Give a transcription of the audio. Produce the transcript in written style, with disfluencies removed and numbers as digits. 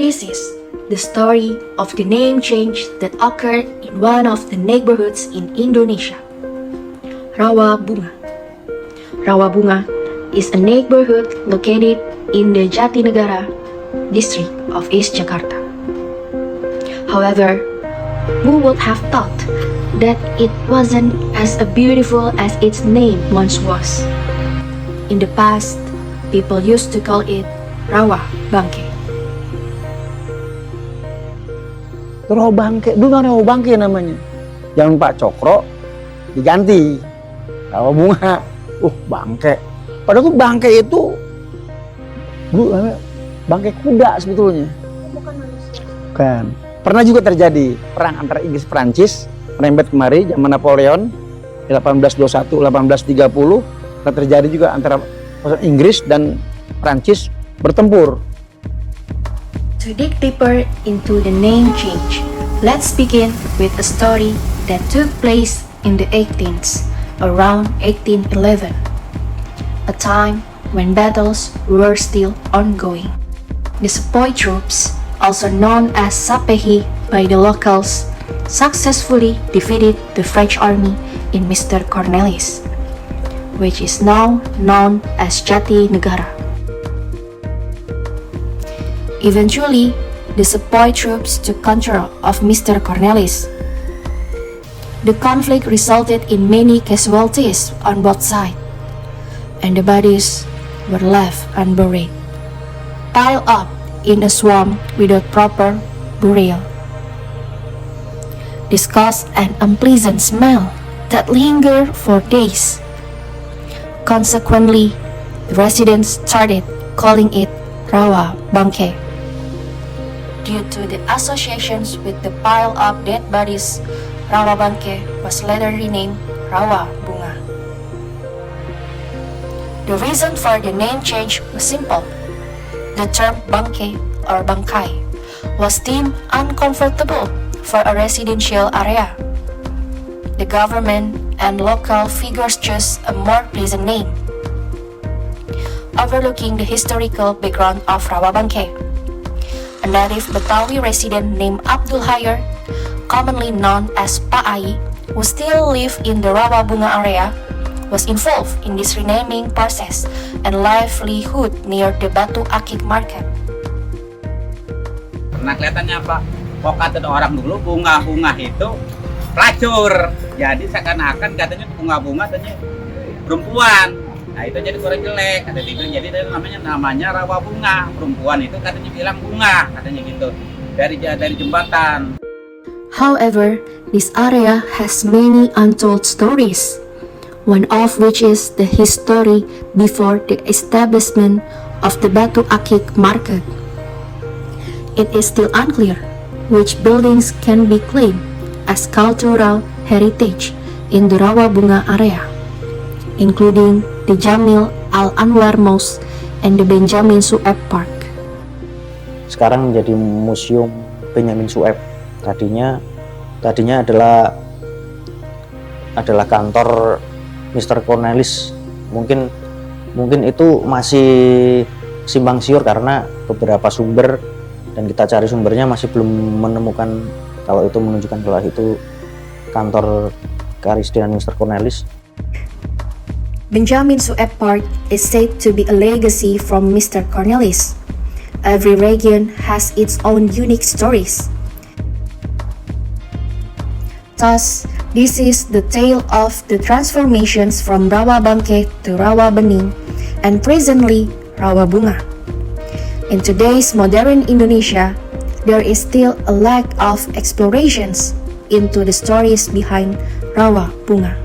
This is the story of the name change that occurred in one of the neighborhoods in Indonesia, Rawabunga. Rawabunga is a neighborhood located in the Jatinegara district of East Jakarta. However, who would have thought that it wasn't as beautiful as its name once was? In the past, people used to call it Rawa Bangke. Rawa Bangke, dulu Rawa Bangke namanya. Zaman Pak Cokro diganti Rawabunga. Bangke. Padahal tuh bangke itu dulu namanya bangke kuda sebetulnya. Bukan manusia. Bukan. Pernah juga terjadi perang antara Inggris Prancis merembet kemari zaman Napoleon 1821 1830. Pernah terjadi juga antara Inggris dan Prancis bertempur. To dig deeper into the name change, let's begin with a story that took place in the 18th, around 1811, a time when battles were still ongoing. The Sepoy troops, also known as Sapehi by the locals, successfully defeated the French army in Mr. Cornelis, which is now known as Jatinegara. Eventually, the Sepoy troops took control of Mr. Cornelis. The conflict resulted in many casualties on both sides, and the bodies were left unburied, piled up in a swamp without proper burial. This caused an unpleasant smell that lingered for days. Consequently, the residents started calling it Rawa Bangke. Due to the associations with the pile of dead bodies, Rawa Bangke was later renamed Rawa Bunga. The reason for the name change was simple. The term Bangke or Bangkai was deemed uncomfortable for a residential area. The government and local figures chose a more pleasant name, overlooking the historical background of Rawa Bangke. A native Betawi resident named Abdul Hayar, commonly known as Pak Ai, who still lived in the Rawabunga area, was involved in this renaming process and livelihood near the Batu Akik market. Pernah kelihatannya apa? Kok kata orang dulu bunga-bunga itu pelacur. Jadi seakan-akan katanya bunga-bunga katanya perempuan. Nah itu jadi kurang jelek, kata dibilang. Jadi namanya Rawabunga. Perempuan itu katanya bilang bunga, katanya gitu. Dari jembatan. However, this area has many untold stories, one of which is the history before the establishment of the Batu Akik market. It is still unclear which buildings can be claimed as cultural heritage in the Rawabunga area, including the Jamil Al-Anwar Mosque and the Benjamin Sueb Park. Sekarang menjadi Museum Benjamin Sueb. Tadinya adalah kantor Mr. Cornelis. Mungkin itu masih simpang siur karena beberapa sumber, dan kita cari sumbernya masih belum menemukan kalau itu menunjukkan kalau itu kantor kepresidenan Mr. Cornelis. Benjamin Sueb Park is said to be a legacy from Mr. Cornelis. Every region has its own unique stories. Thus, this is the tale of the transformations from Rawa Bangke to Rawa Bening and presently Rawa Bunga. In today's modern Indonesia, there is still a lack of explorations into the stories behind Rawa Bunga.